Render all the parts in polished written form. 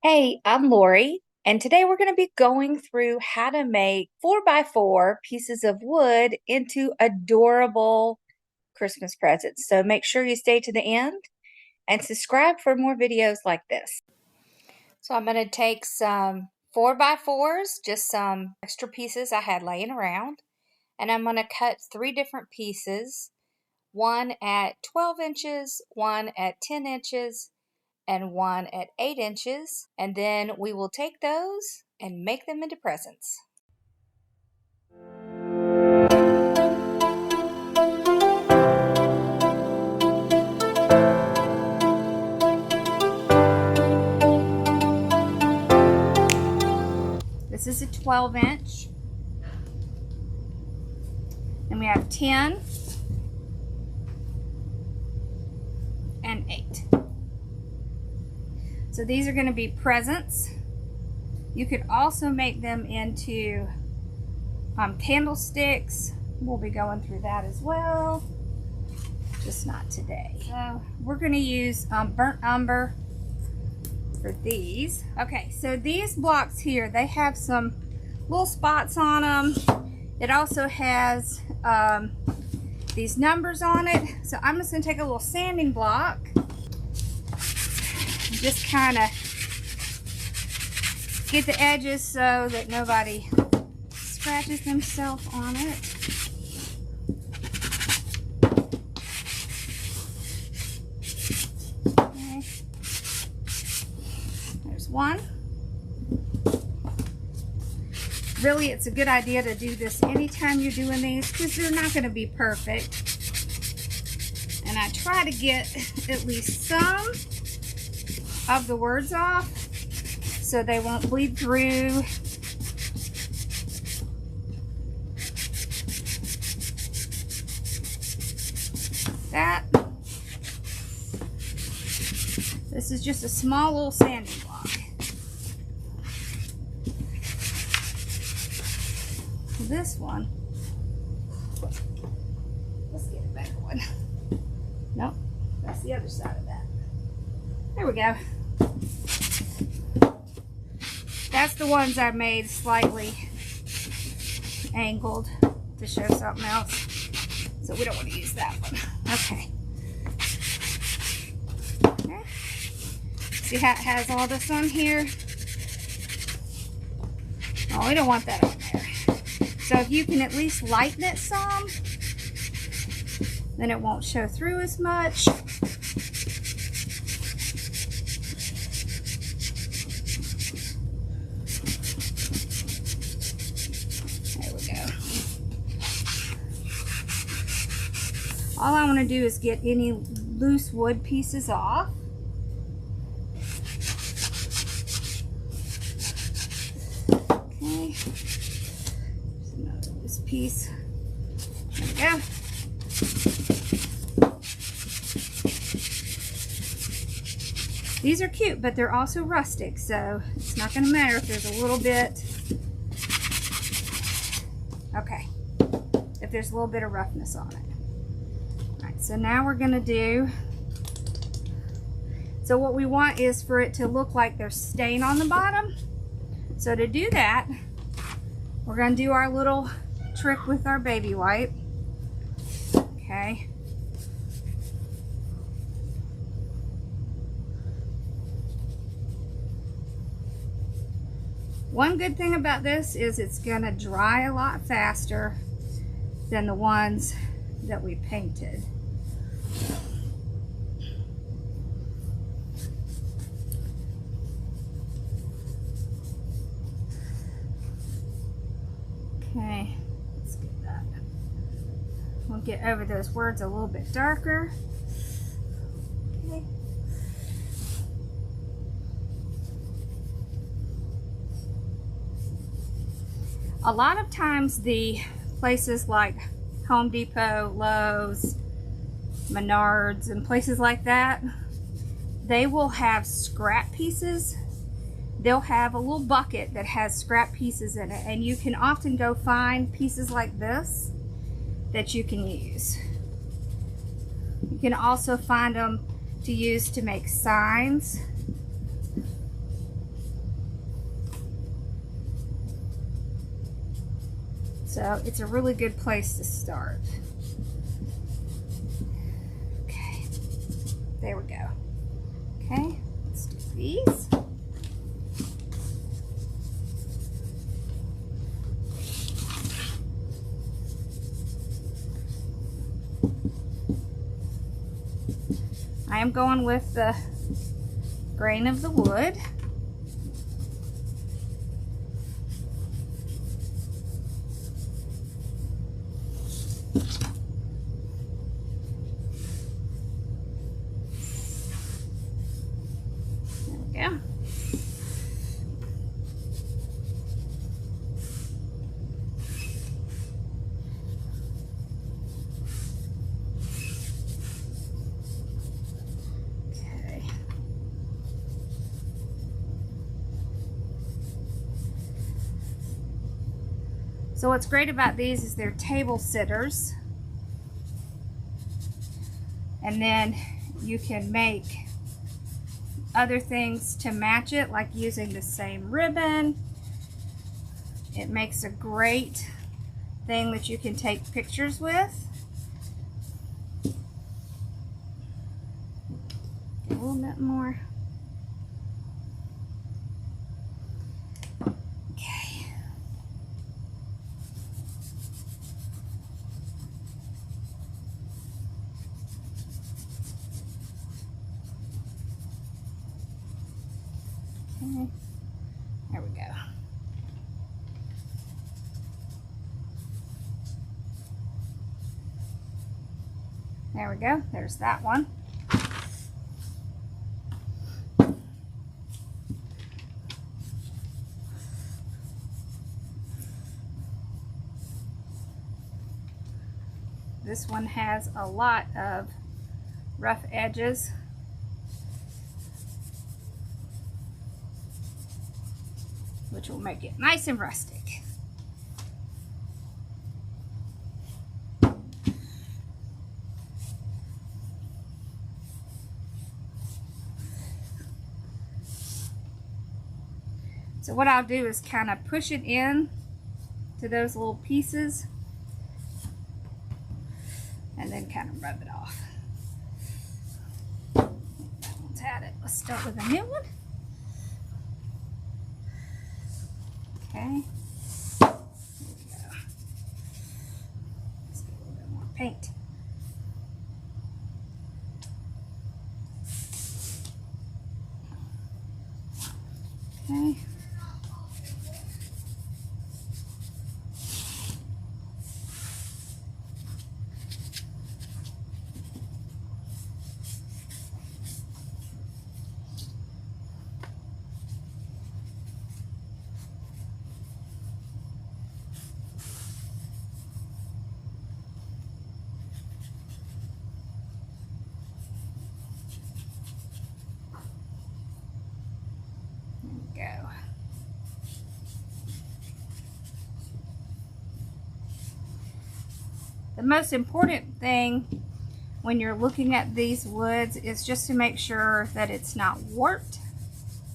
Hey, I'm Lori, and today we're going to be going through how to make 4x4 pieces of wood into adorable Christmas presents. So make sure you stay to the end and subscribe for more videos like this. So I'm going to take some 4x4s, just some extra pieces I had laying around, and I'm going to cut three different pieces, one at 12 inches, one at 10 inches, and one at 8 inches, and then we will take those and make them into presents. This is a 12 inch, and we have 10 and 8. So these are going to be presents. You could also make them into candlesticks. We'll be going through that as well, just not today. So we're going to use burnt umber for these. Okay, so these blocks here, they have some little spots on them. It also has these numbers on it. So I'm just going to take a little sanding block and just kind of get the edges so that nobody scratches themselves on it. Okay. There's one. Really, it's a good idea to do this anytime you're doing these because they're not going to be perfect. And I try to get at least some of the words off so they won't bleed through. That. This is just a small little sanding block. This one, let's get a better one. Nope, that's the other side of that. There we go. That's the ones I made slightly angled to show something else. So we don't want to use that one. Okay. Okay. See how it has all this on here? Oh, we don't want that on there. So if you can at least lighten it some, then it won't show through as much. There we go. All I want to do is get any loose wood pieces off. Okay. There's another loose piece. There we go. These are cute, but they're also rustic, so it's not going to matter if there's a little bit. Okay. If there's a little bit of roughness on it. Alright, so now we're going to do. So what we want is for it to look like there's stain on the bottom. So to do that, we're going to do our little trick with our baby wipe. Okay. One good thing about this is it's going to dry a lot faster than the ones that we painted. Okay, let's get that. We'll get over those words a little bit darker. Okay. A lot of times the places like Home Depot, Lowe's, Menards, and places like that, they will have scrap pieces. They'll have a little bucket that has scrap pieces in it, and you can often go find pieces like this that you can use. You can also find them to use to make signs. So it's a really good place to start. Okay, there we go. Okay, let's do these. I am going with the grain of the wood. There we go. So what's great about these is they're table sitters, and then you can make other things to match it, like using the same ribbon. It makes a great thing that you can take pictures with. Get a little bit more. There we go. There we go. There's that one. This one has a lot of rough edges. Which will make it nice and rustic. So what I'll do is kind of push it in to those little pieces and then kind of rub it off. That one's had it. Let's start with a new one. Okay, there we go. Let's get a little bit more paint. Okay. Go. The most important thing when you're looking at these woods is just to make sure that it's not warped,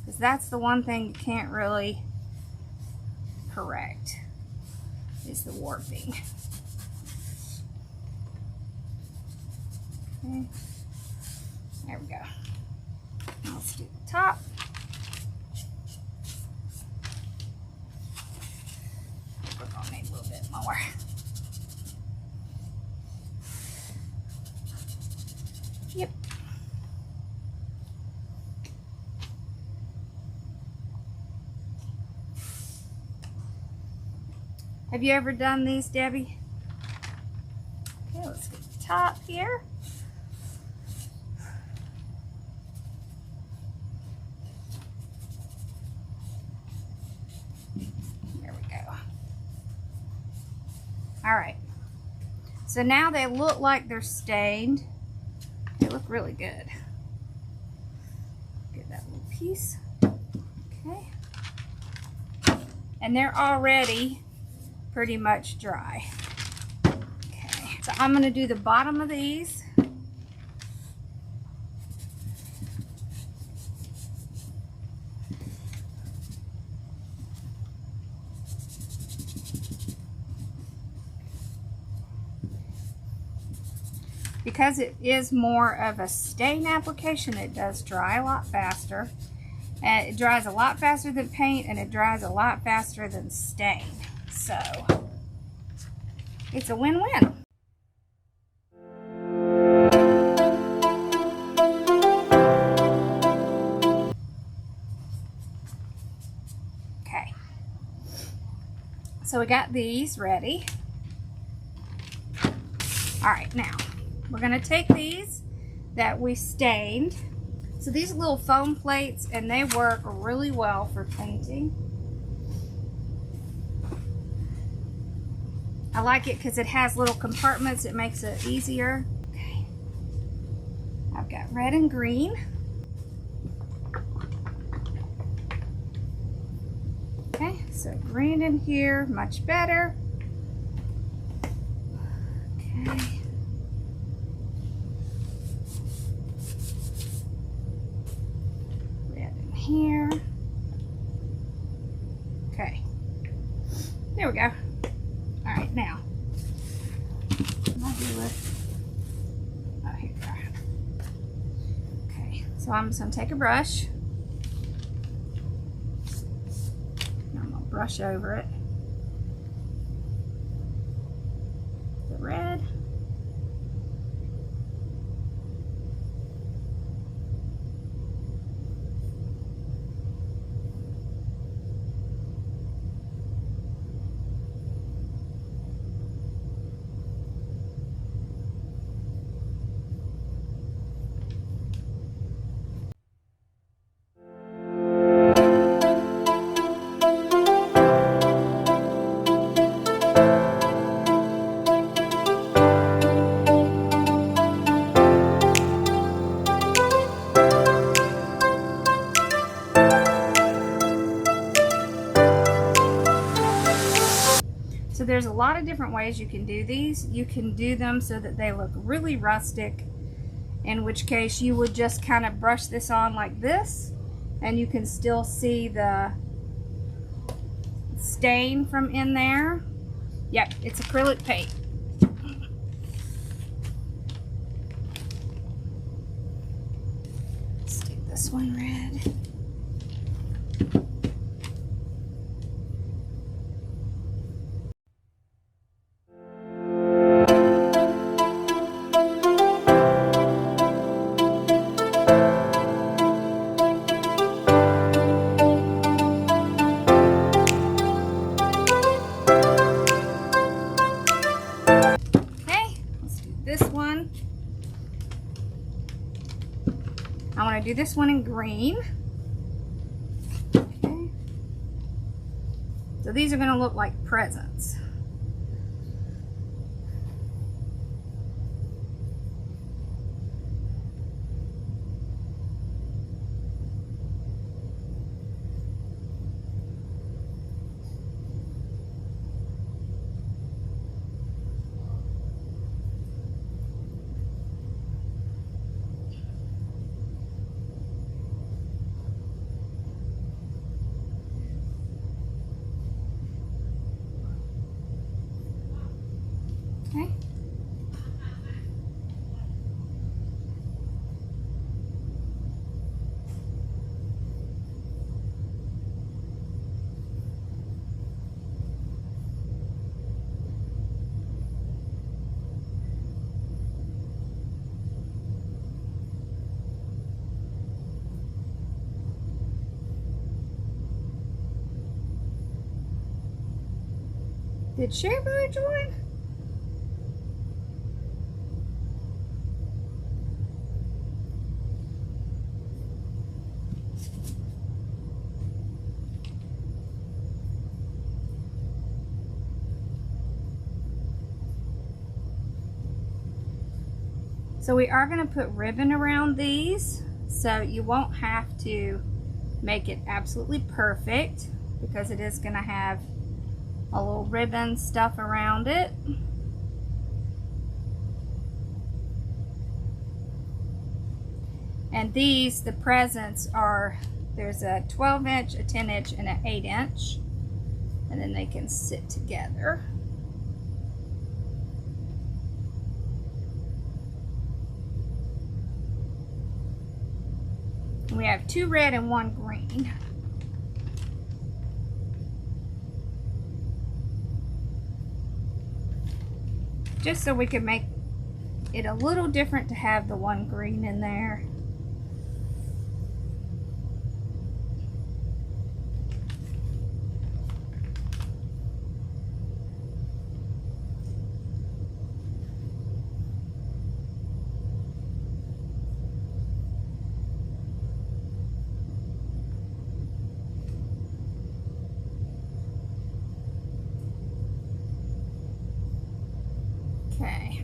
because that's the one thing you can't really correct, is the warping. Okay, there we go. Now let's do the top. We're gonna need a little bit more. Yep. Have you ever done these, Debbie? Okay, let's get the top here. There we go. All right. So now they look like they're stained. They look really good. Get that little piece. Okay. And they're already pretty much dry. Okay. So I'm going to do the bottom of these. Because it is more of a stain application, it does dry a lot faster. And it dries a lot faster than paint, and it dries a lot faster than stain. So it's a win-win. Okay. So we got these ready. All right, now we're gonna take these that we stained. So these are little foam plates, and they work really well for painting. I like it because it has little compartments. It makes it easier. Okay. I've got red and green. Okay, so green in here, much better. Okay. Here. Okay. There we go. All right, now. I'll do it. Oh, here we go. Okay, so I'm just going to take a brush. I'm going to brush over it. The red. So there's a lot of different ways you can do these. You can do them so that they look really rustic, in which case you would just kind of brush this on like this, and you can still see the stain from in there. Yep, it's acrylic paint. Let's do this one red. This one, I want to do this one in green. Okay. So these are going to look like presents. Okay. Did Sherry join? So we are going to put ribbon around these, so you won't have to make it absolutely perfect, because it is going to have a little ribbon stuff around it. And these, the presents are, there's a 12-inch, a 10-inch, and an 8-inch, and then they can sit together. We have 2 red and 1 green. Just so we can make it a little different to have the 1 green in there. Okay.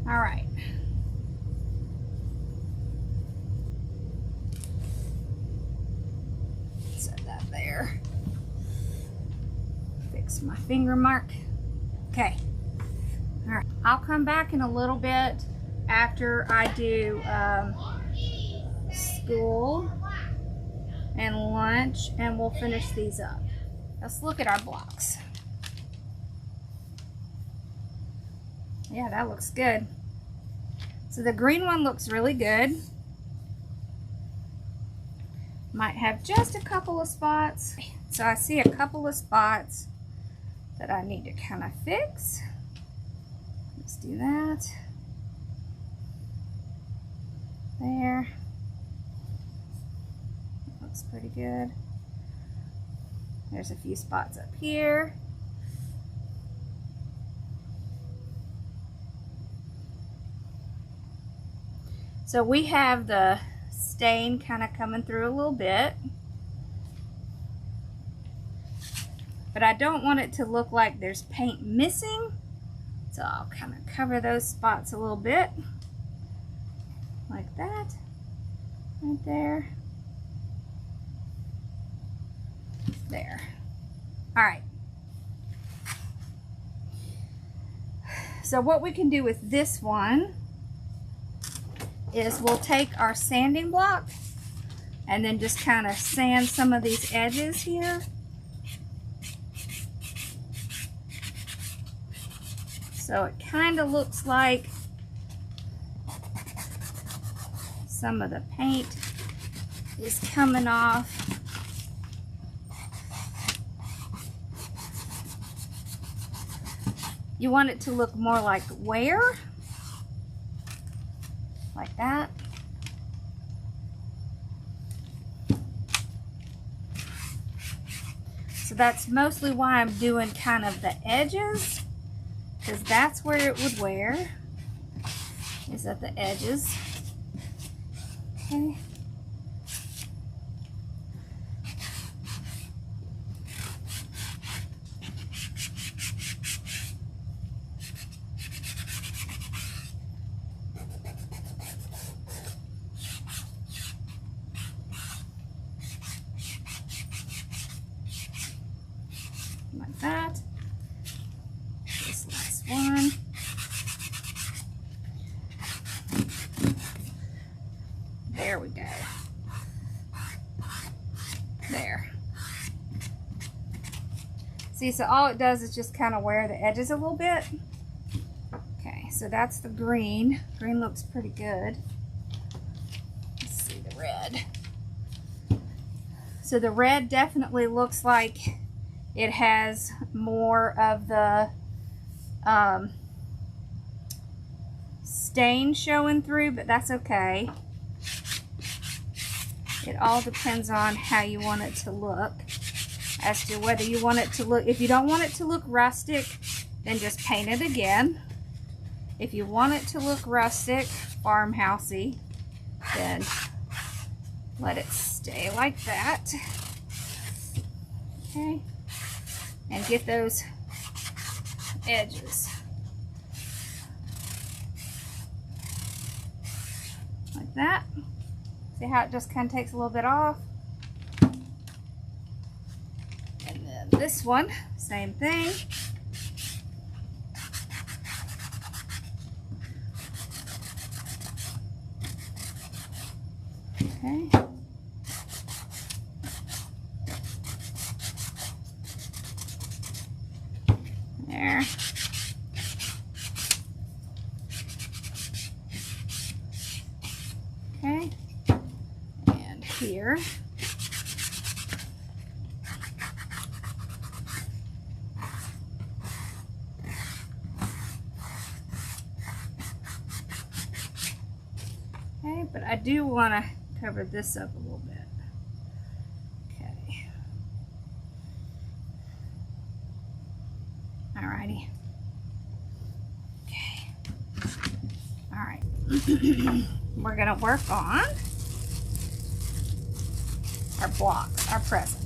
All right. Set that there. Fix my finger mark. Okay. All right. I'll come back in a little bit after I do school and lunch, and we'll finish these up. Let's look at our blocks. Yeah, that looks good. So the green one looks really good. Might have just a couple of spots. So I see a couple of spots that I need to kind of fix. Let's do that. There. Looks pretty good. There's a few spots up here. So we have the stain kind of coming through a little bit. But I don't want it to look like there's paint missing. So I'll kind of cover those spots a little bit. Like that. Right there. There. All right. So what we can do with this one is we'll take our sanding block and then just kind of sand some of these edges here. So it kind of looks like some of the paint is coming off. You want it to look more like wear. Like that. So that's mostly why I'm doing kind of the edges, because that's where it would wear, is at the edges. Okay. Like that. This last one. There we go. There. See, so all it does is just kind of wear the edges a little bit. Okay, so that's the green. Green looks pretty good. Let's see the red. So the red definitely looks like it has more of the stain showing through, but that's okay. It all depends on how you want it to look, as to whether you want it to look, if you don't want it to look rustic, then just paint it again. If you want it to look rustic, farmhousey, then let it stay like that. Okay. And get those edges. Like that. See how it just kind of takes a little bit off? And then this one, same thing. Okay. there. Okay, and here. Okay, but I do want to cover this up a little bit. Okay. Alrighty. Okay. Alright. We're going to work on our blocks, our presents.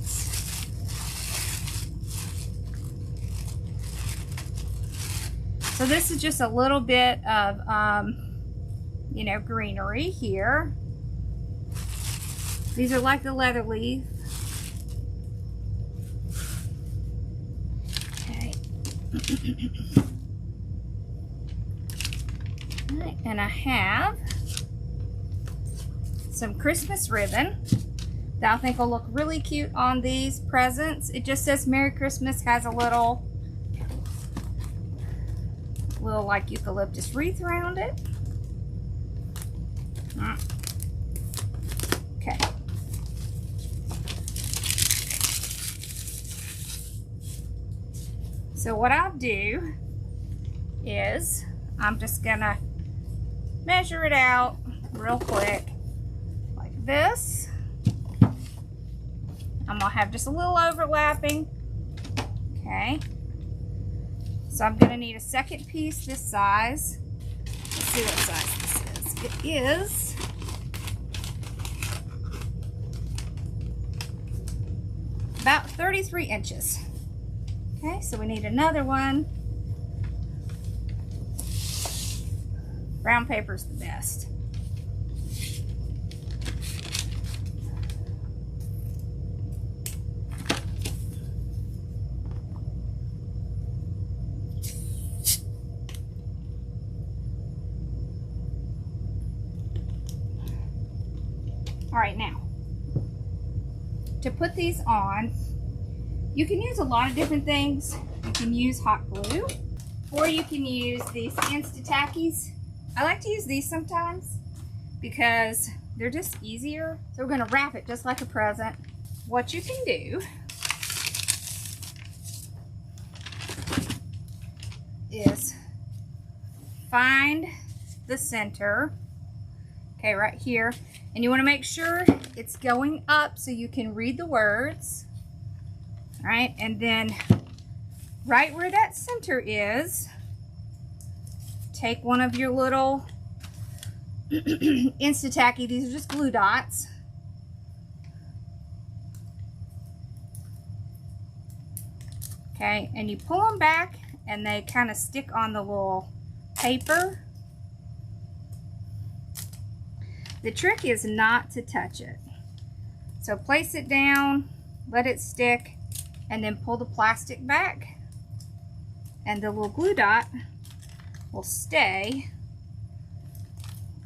So this is just a little bit of, you know, greenery here. These are like the leather leaf. Okay. Right, and I have some Christmas ribbon that I think will look really cute on these presents. It just says Merry Christmas, has a little like eucalyptus wreath around it. Okay. So what I'll do is I'm just gonna measure it out real quick like this. I'm gonna have just a little overlapping. Okay. So I'm gonna need a second piece this size. Let's see what size this is. It is about 33 inches. Okay, so we need another one. Brown paper's the best. All right, now, to put these on, you can use a lot of different things. You can use hot glue, or you can use these Insta-Tackies. I like to use these sometimes because they're just easier. So we're gonna wrap it just like a present. What you can do is find the center, okay, right here. And you want to make sure it's going up so you can read the words. All right, and then right where that center is, take one of your little Insta-Tacky. These are just glue dots. Okay, and you pull them back and they kind of stick on the little paper. The trick is not to touch it. So place it down, let it stick, and then pull the plastic back, and the little glue dot will stay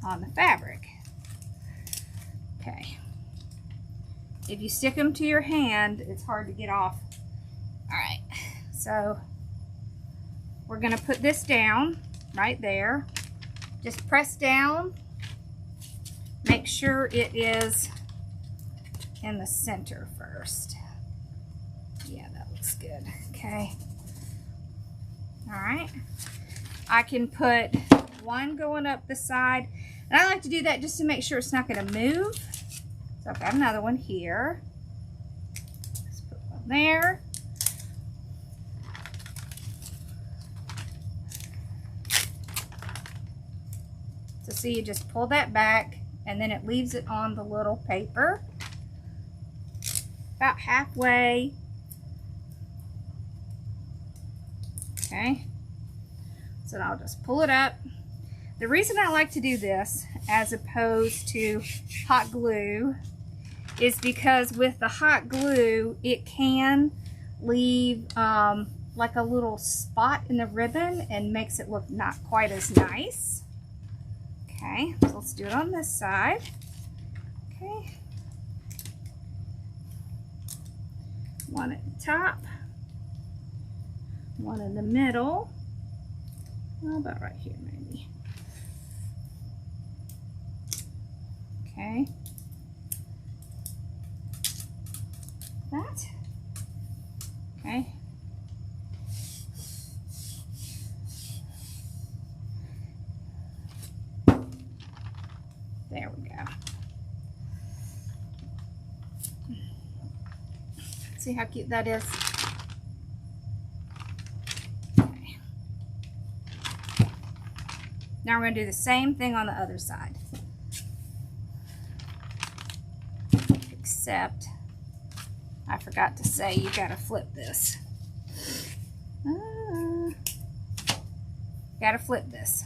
on the fabric. Okay. If you stick them to your hand, it's hard to get off. All right, so we're gonna put this down right there. Just press down. Make sure it is in the center first. Yeah, that looks good. Okay. All right. I can put one going up the side, and I like to do that just to make sure it's not going to move. So I've got another one here. Let's put one there. So see, you just pull that back, and then it leaves it on the little paper about halfway. Okay, so I'll just pull it up. The reason I like to do this as opposed to hot glue is because with the hot glue, it can leave like a little spot in the ribbon and makes it look not quite as nice. Okay, so let's do it on this side. Okay. One at the top, one in the middle. Well, about right here maybe. Okay. That. Okay. There we go. See how cute that is? Okay. Now we're going to do the same thing on the other side. Except, I forgot to say you got to flip this. Got to flip this.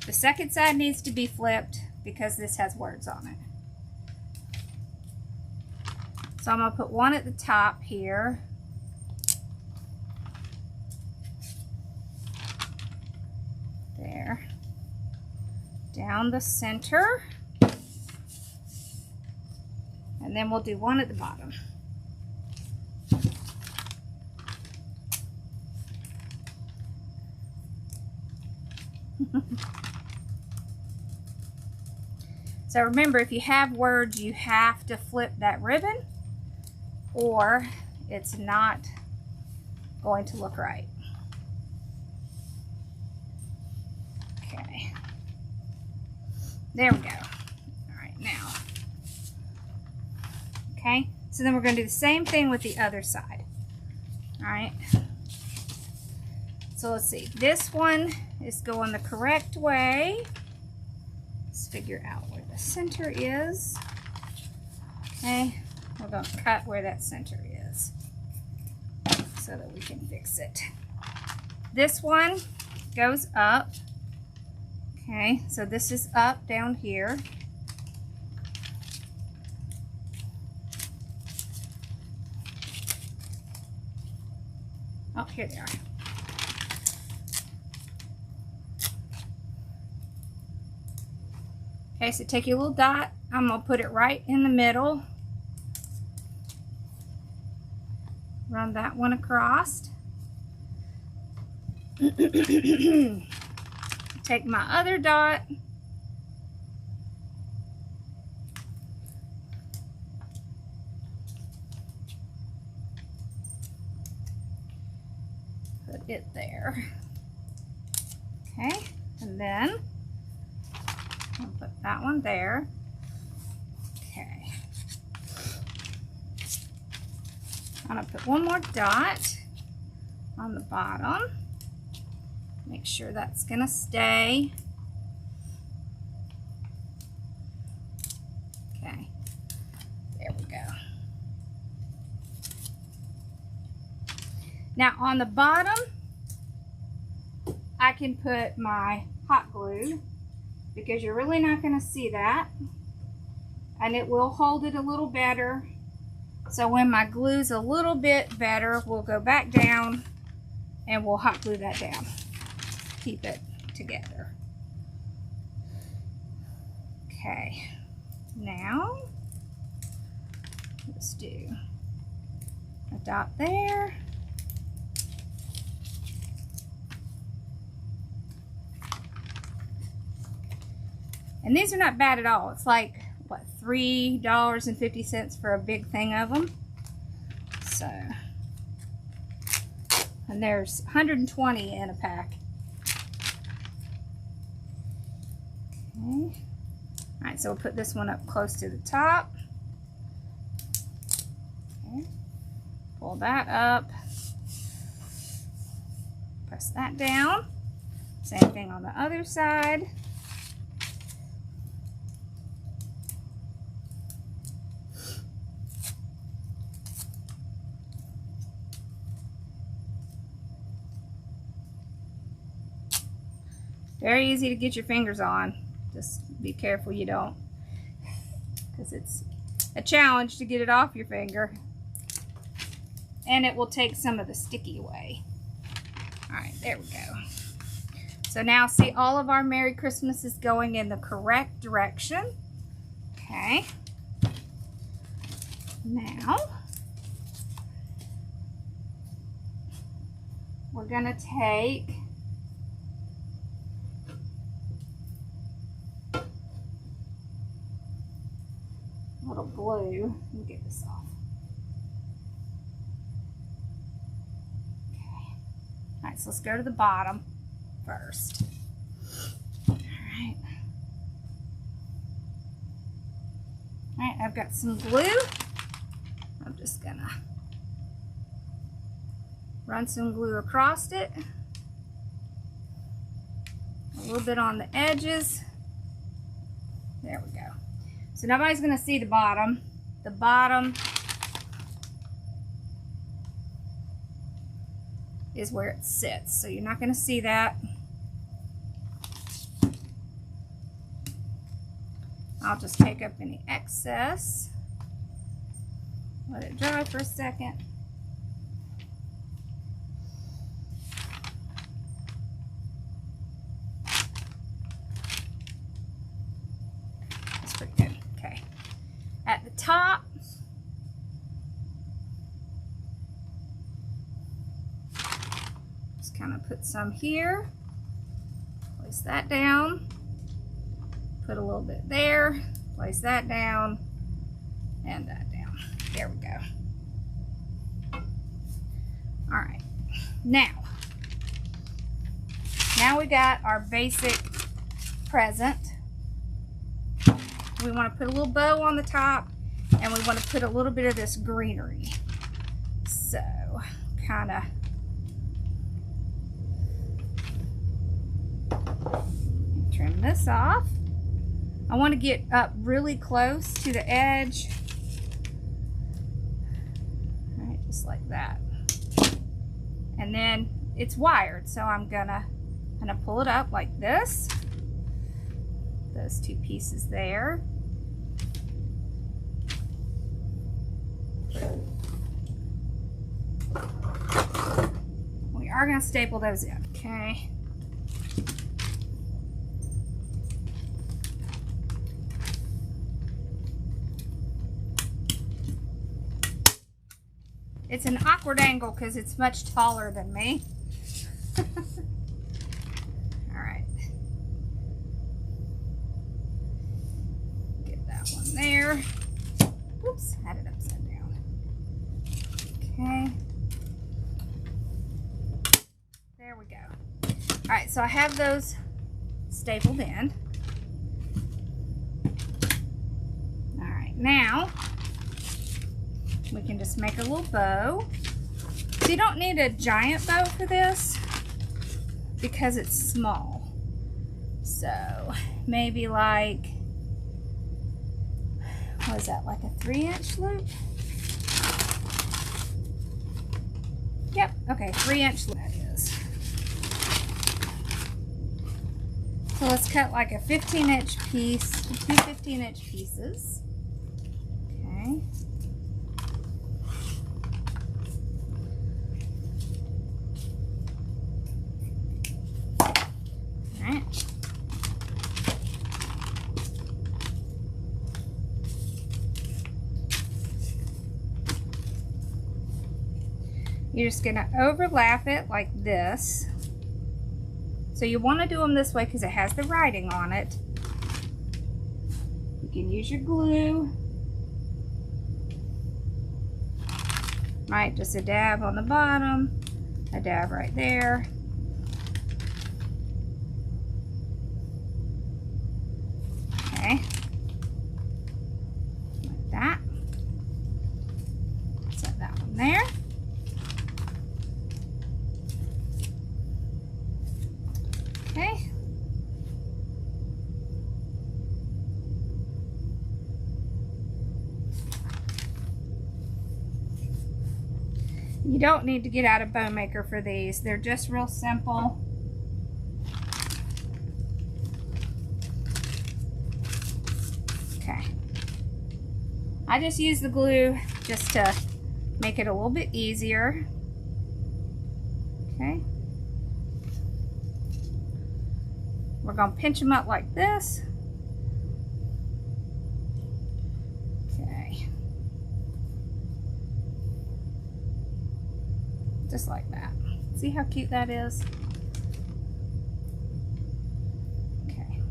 The second side needs to be flipped because this has words on it. So I'm going to put one at the top here. There. Down the center. And then we'll do one at the bottom. So remember, if you have words, you have to flip that ribbon or it's not going to look right. Okay. There we go. All right, now. Okay, so then we're going to do the same thing with the other side. All right. So let's see. This one is going the correct way. Let's figure out where the center is. Okay, we're going to cut where that center is so that we can fix it. This one goes up. Okay, so this is up down here. Oh, here they are. Okay, so take your little dot. I'm going to put it right in the middle. Run that one across. Take my other dot. Put it there. Okay, and then I'll put that one there. Okay. I'm going to put one more dot on the bottom. Make sure that's going to stay. Okay. There we go. Now on the bottom, I can put my hot glue because you're really not going to see that. And it will hold it a little better. So when my glue's a little bit better, we'll go back down and we'll hot glue that down. Keep it together. Okay, now let's do a dot there. And these are not bad at all. It's like, what, $3.50 for a big thing of them. So, and there's 120 in a pack. Okay. All right, so we'll put this one up close to the top. Okay. Pull that up. Press that down. Same thing on the other side. Very easy to get your fingers on. Just be careful you don't, because it's a challenge to get it off your finger. And it will take some of the sticky away. All right, there we go. So now see, all of our Merry Christmas is going in the correct direction. Okay. Now, we're gonna take a little glue. Let me get this off. Okay. All right, so let's go to the bottom first. All right. All right, I've got some glue. I'm just gonna run some glue across it. A little bit on the edges. There we go. So nobody's gonna see the bottom. The bottom is where it sits. So you're not gonna see that. I'll just take up any excess. Let it dry for a second. That's pretty good. Okay. At the top, just kind of put some here. Place that down. Put a little bit there. Place that down. And that down. There we go. All right. Now we got our basic present. We want to put a little bow on the top, and we want to put a little bit of this greenery. So, kind of trim this off. I want to get up really close to the edge. All right, just like that. And then it's wired, so I'm gonna pull it up like this. Those two pieces there. We are gonna staple those in, okay? It's an awkward angle because it's much taller than me. All right. Get that one there. Oops, had it upside down. Okay. There we go. All right, so I have those stapled in. All right, now we can just make a little bow. So you don't need a giant bow for this because it's small. So maybe like, what is that, like a 3-inch loop? Yep, okay, 3-inch loop that is. So let's cut like a 15-inch piece, 2 15-inch pieces. Okay. You're just gonna overlap it like this. So you want to do them this way because it has the writing on it. You can use your glue. Right, just a dab on the bottom, a dab right there. Okay, like that. Set that one there. Okay. You don't need to get out a bow maker for these. They're just real simple. Okay. I just use the glue just to make it a little bit easier. Okay. We're going to pinch them up like this. Okay. Just like that. See how cute that is? Okay.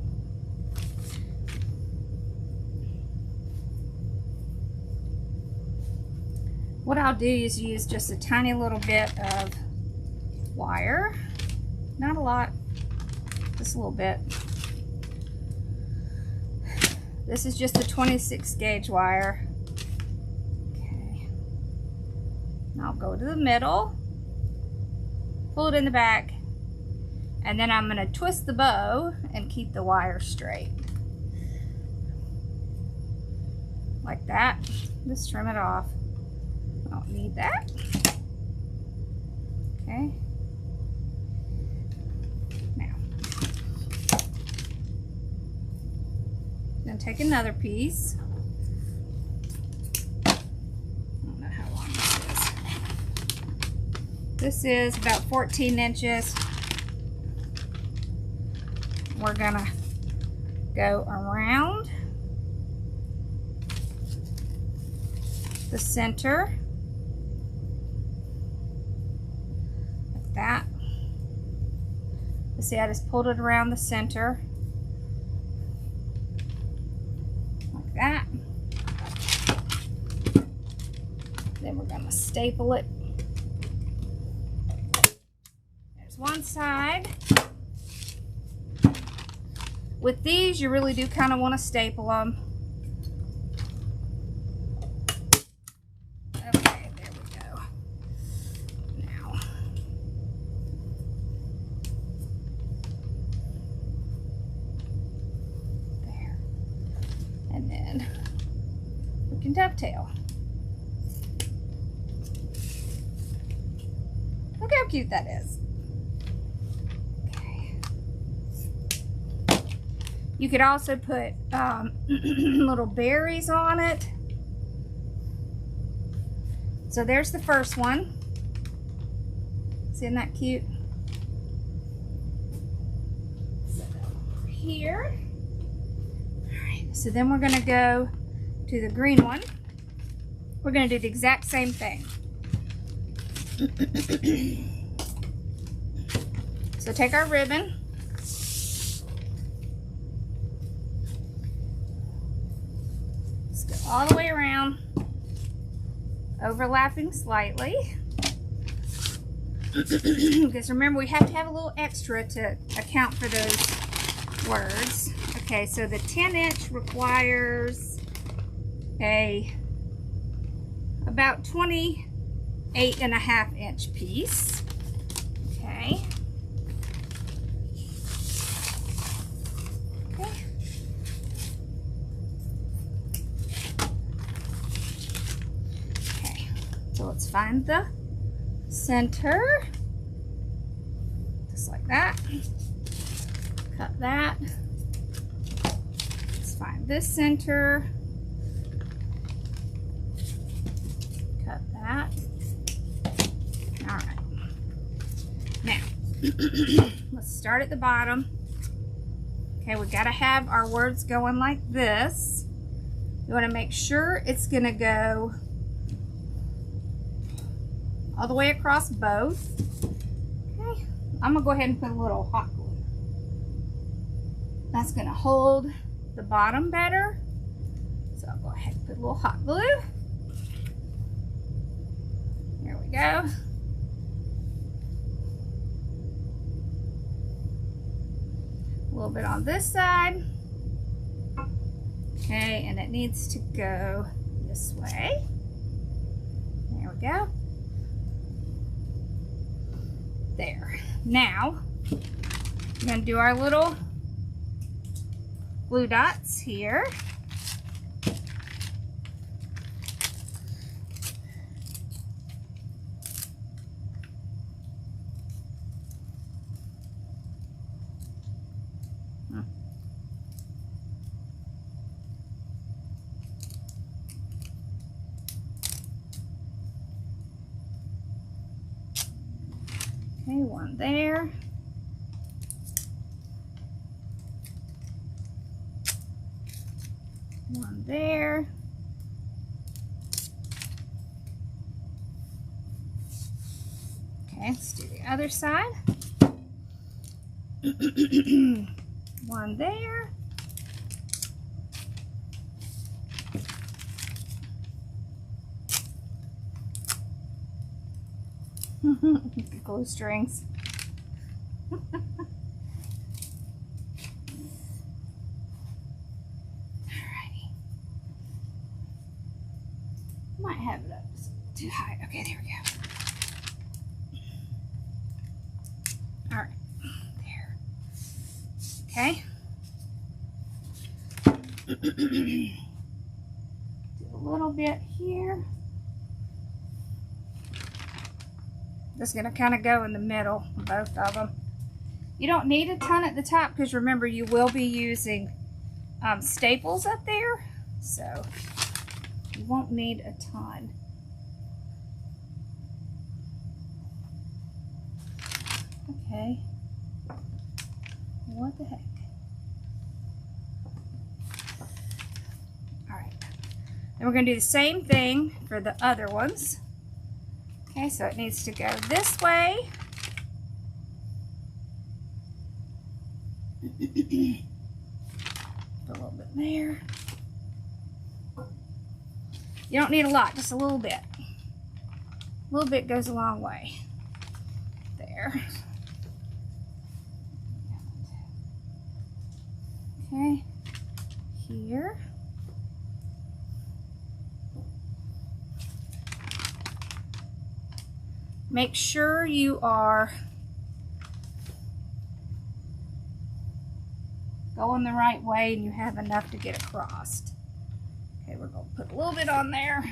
What I'll do is use just a tiny little bit of wire. Not a lot, just a little bit. This is just the 26 gauge wire. Okay. I'll go to the middle, pull it in the back, and then I'm going to twist the bow and keep the wire straight. Like that. Just trim it off. I don't need that. Okay. Now, then take another piece. I don't know how long this is. This is about 14 inches. We're gonna go around the center. That. See, I just pulled it around the center like that. Then we're going to staple it. There's one side. With these, you really do kind of want to staple them. Okay, there we go. Now, there. And then we can dovetail. Look how cute that is. Okay. You could also put little berries on it. So there's the first one. Isn't that cute? Set that over here. All right, so then we're gonna go to the green one. We're gonna do the exact same thing. So take our ribbon. Let's go all the way around, overlapping slightly. Because remember, we have to have a little extra to account for those words. Okay, so the 10-inch requires about 28.5-inch piece. Okay. Okay. Okay. So let's find the center. Just like that. Cut that. Let's find this center. Cut that. All right. Now, let's start at the bottom. Okay, we gotta have our words going like this. You wanna make sure it's gonna go all the way across both. Okay, I'm gonna go ahead and put a little hot glue. That's gonna hold the bottom better. So I'll go ahead and put a little hot glue. There we go. A little bit on this side. Okay, and it needs to go this way. There we go. There. Now, we're going to do our little blue dots here. Okay, one there. One there. Okay, let's do the other side. One there. Glue strings. Alrighty. Might have it up too high. Okay, there we go. Alright. There. Okay. Do a little bit here. Just going to kind of go in the middle, both of them. You don't need a ton at the top because remember you will be using staples up there, so you won't need a ton. Okay. What the heck? All right. Then we're going to do the same thing for the other ones. Okay, so it needs to go this way. Put a little bit there. You don't need a lot, just a little bit. A little bit goes a long way. There. Okay, here. Make sure you are going the right way and you have enough to get across. Okay, we're going to put a little bit on there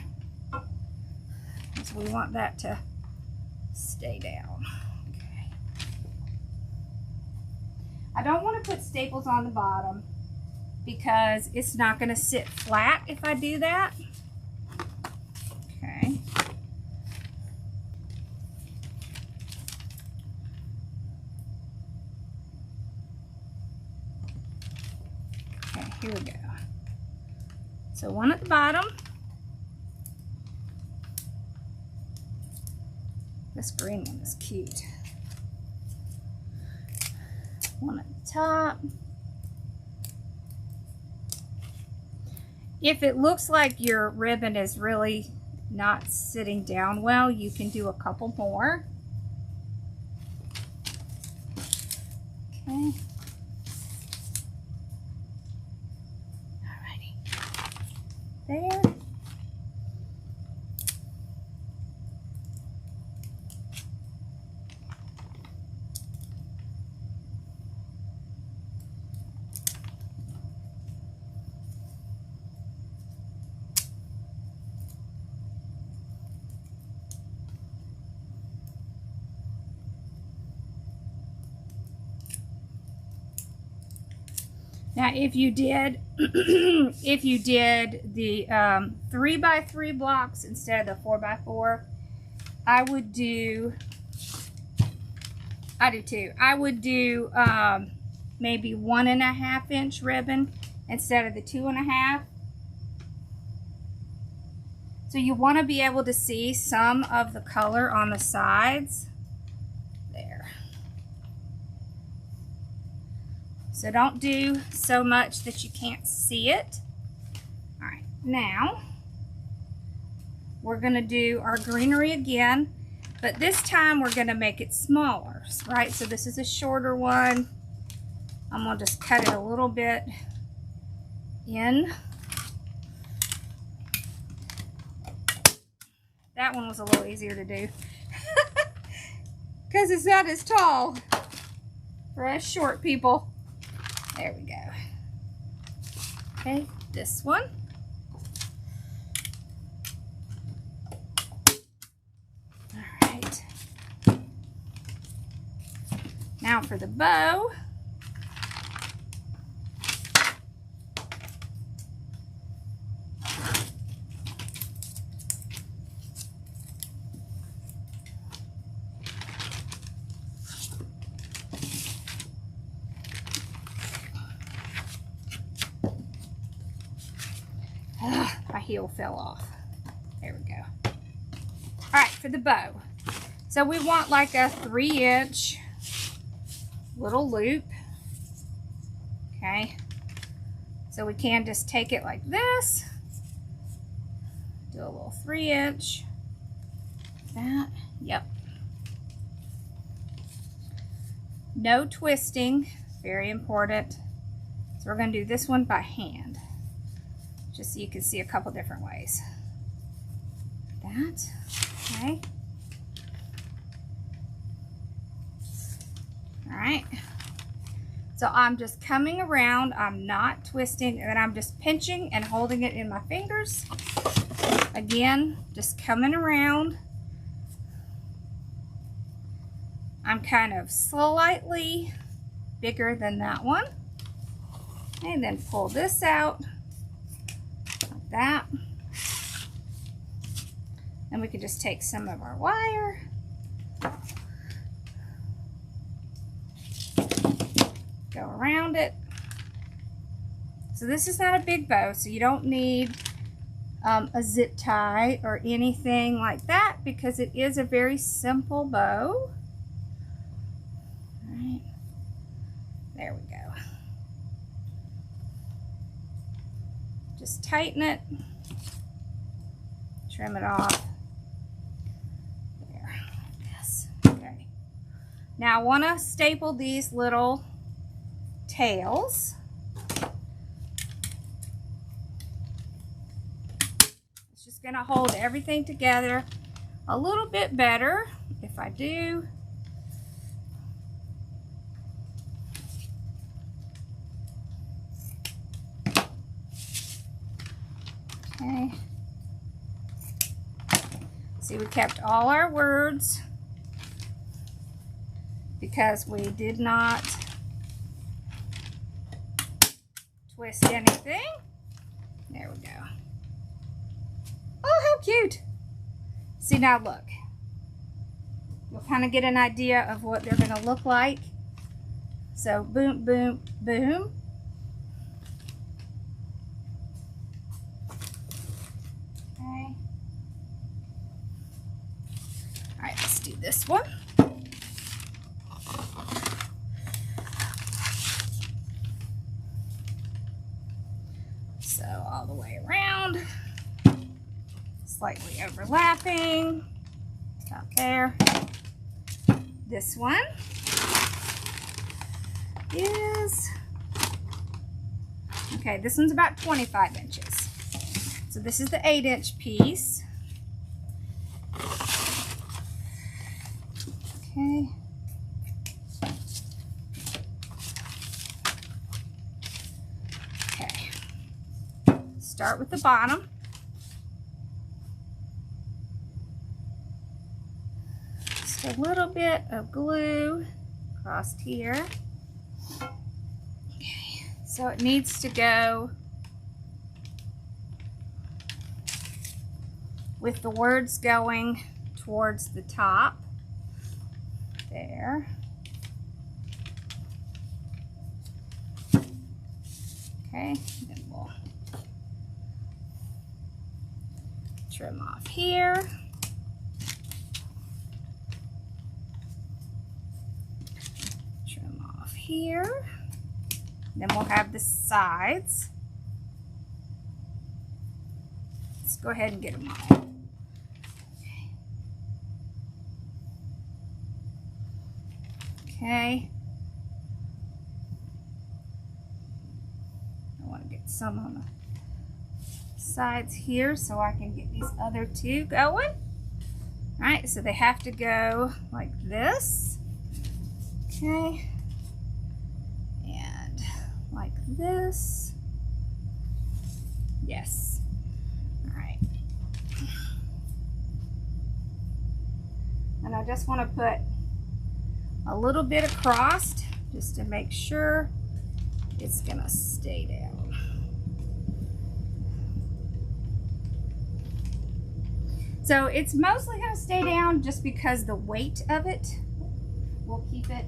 because we want that to stay down. Okay. I don't want to put staples on the bottom because it's not going to sit flat if I do that. Okay. Here we go. So one at the bottom. This green one is cute. One at the top. If it looks like your ribbon is really not sitting down well, you can do a couple more. Okay. There. Now, if you did, if you did the 3x3 blocks instead of the 4x4, I would do. I do too. I would do maybe 1.5 inch ribbon instead of the 2.5. So you want to be able to see some of the color on the sides. There. So don't do so much that you can't see it. All right, now we're going to do our greenery again, but this time we're going to make it smaller, right? So this is a shorter one. I'm going to just cut it a little bit in. That one was a little easier to do because it's not as tall for us short people. There we go. Okay, this one. All right. Now for the bow. My heel fell off. There we go. All right, for the bow. So we want like a 3-inch little loop. Okay. So we can just take it like this. Do a little 3-inch. That. Yep. No twisting. Very important. So we're going to do this one by hand. Just so you can see a couple different ways. That. Okay. All right. So I'm just coming around. I'm not twisting, and then I'm just pinching and holding it in my fingers. Again, just coming around. I'm kind of slightly bigger than that one. And then pull this out like that. And we can just take some of our wire. Go around it. So this is not a big bow, so you don't need a zip tie or anything like that because it is a very simple bow. All right. There we go. Just tighten it. Trim it off. There. Yes. Okay. Now I want to staple these little tails. It's just going to hold everything together a little bit better if I do. Okay. See, we kept all our words because we did not twist anything. There we go. Oh, how cute. See, now look. You'll kind of get an idea of what they're going to look like. So, boom, boom, boom. Okay. All right, let's do this one. So all the way around, slightly overlapping, about there. This one is, okay, this one's about 25 inches. So this is the 8-inch piece. Okay. Okay. Start with the bottom. Just a little bit of glue across here. Okay. So it needs to go with the words going towards the top. There. Okay, then we'll trim off here. Trim off here. Then we'll have the sides. Let's go ahead and get them all. Okay. I want to get some on the sides here so I can get these other two going. All right, so they have to go like this. Okay. And like this. Yes. All right. And I just want to put a little bit across just to make sure it's gonna stay down. So it's mostly gonna stay down just because the weight of it will keep it.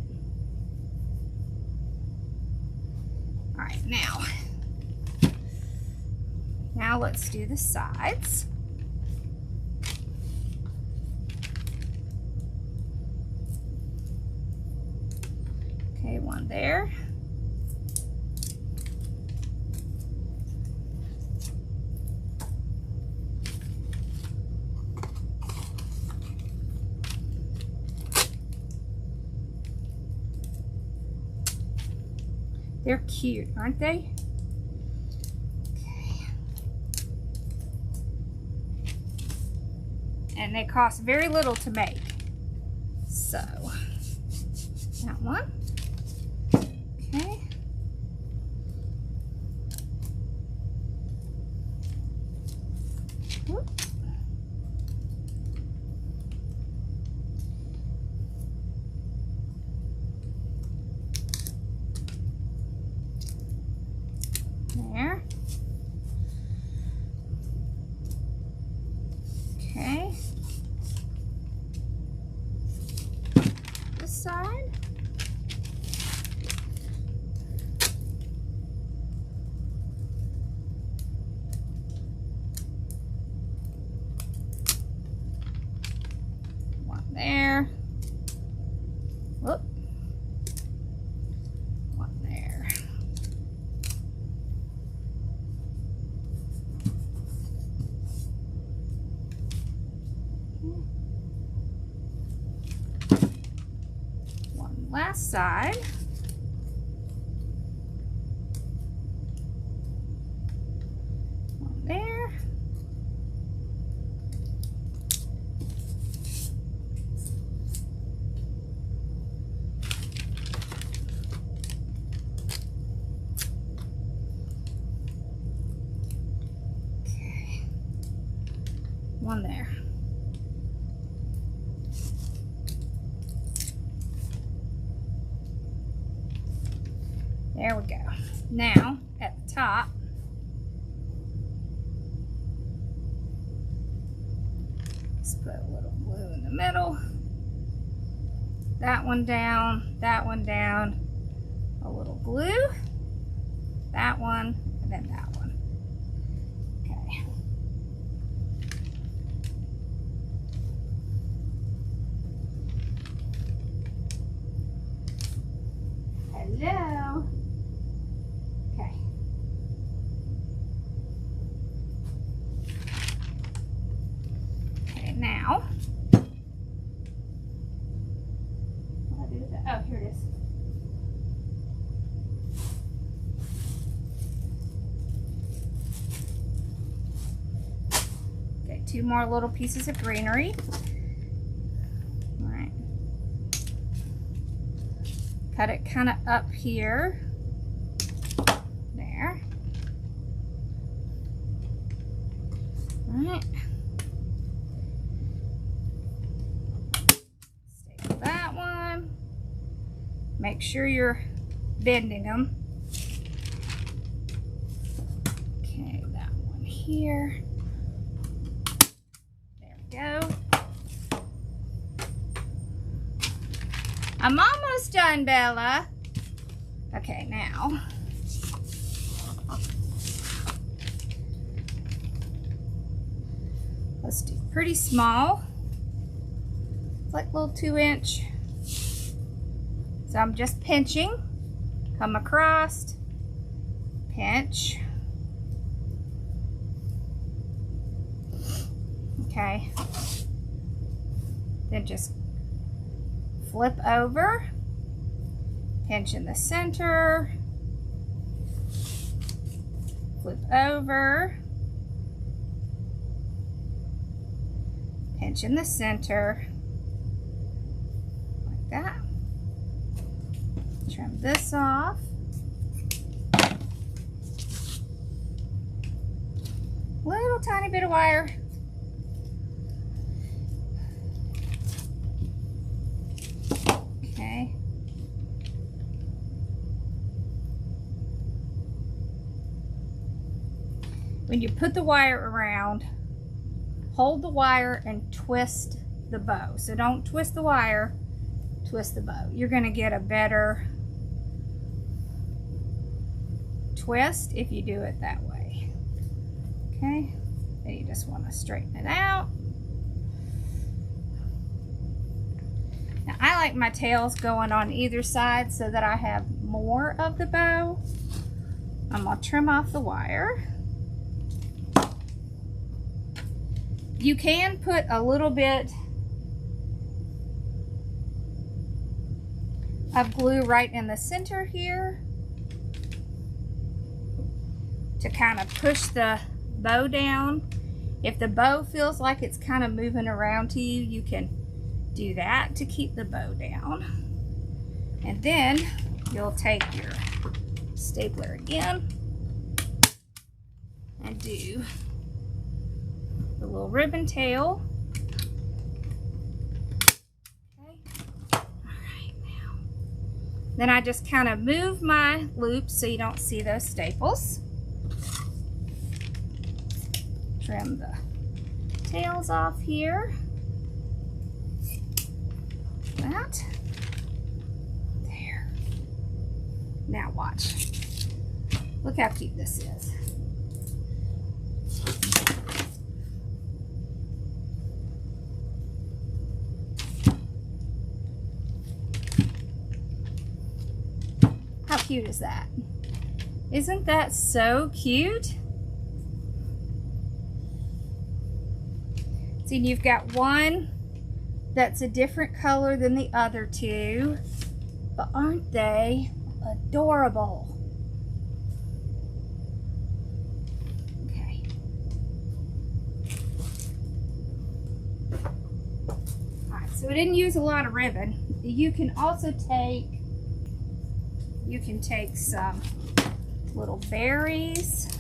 All right, now let's do the sides. Okay, one there. They're cute, aren't they? Okay. And they cost very little to make. So, that one. Okay. Whoop. There. Okay. This side. One there. Whoop. One there. One last side. One there. Okay. One there. There we go. Now, at the top, let's put a little blue in the middle. That one down, a little blue, that one, and then that one. Okay. Hello. Okay. Okay, now. What do I do with that? Oh, here it is. Okay, two more little pieces of greenery. All right. Cut it kind of up here. There. All right. Staple that one. Make sure you're bending them. Okay, that one here. There we go. I'm almost done, Bella. Okay, now. Let's do pretty small. It's like a little 2-inch. So I'm just pinching. Come across. Pinch. Okay. Then just flip over, pinch in the center, flip over, pinch in the center, like that. Trim this off. Little tiny bit of wire. Okay. When you put the wire around, hold the wire and twist the bow. So don't twist the wire, twist the bow. You're going to get a better twist if you do it that way. Okay. Then you just want to straighten it out. Now I like my tails going on either side so that I have more of the bow. I'm gonna trim off the wire. You can put a little bit of glue right in the center here to kind of push the bow down. If the bow feels like it's kind of moving around to you, you can do that to keep the bow down. And then you'll take your stapler again and do the little ribbon tail. Okay. All right, now. Then I just kind of move my loops so you don't see those staples. Trim the tails off here. That. There. Now watch. Look how cute this is. How cute is that? Isn't that so cute? See, you've got one that's a different color than the other two, but aren't they adorable? Okay. All right, so we didn't use a lot of ribbon. You can also take, some little berries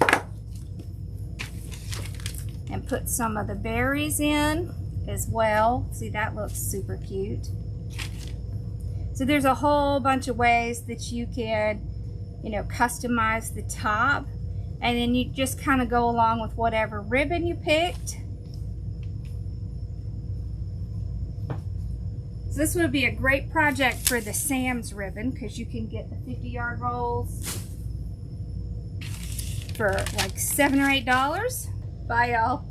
and put some of the berries in as well. See, that looks super cute. So there's a whole bunch of ways that you can, customize the top, and then you just kind of go along with whatever ribbon you picked. So this would be a great project for the Sam's ribbon, because you can get the 50-yard rolls for like $7 or $8. Bye, y'all.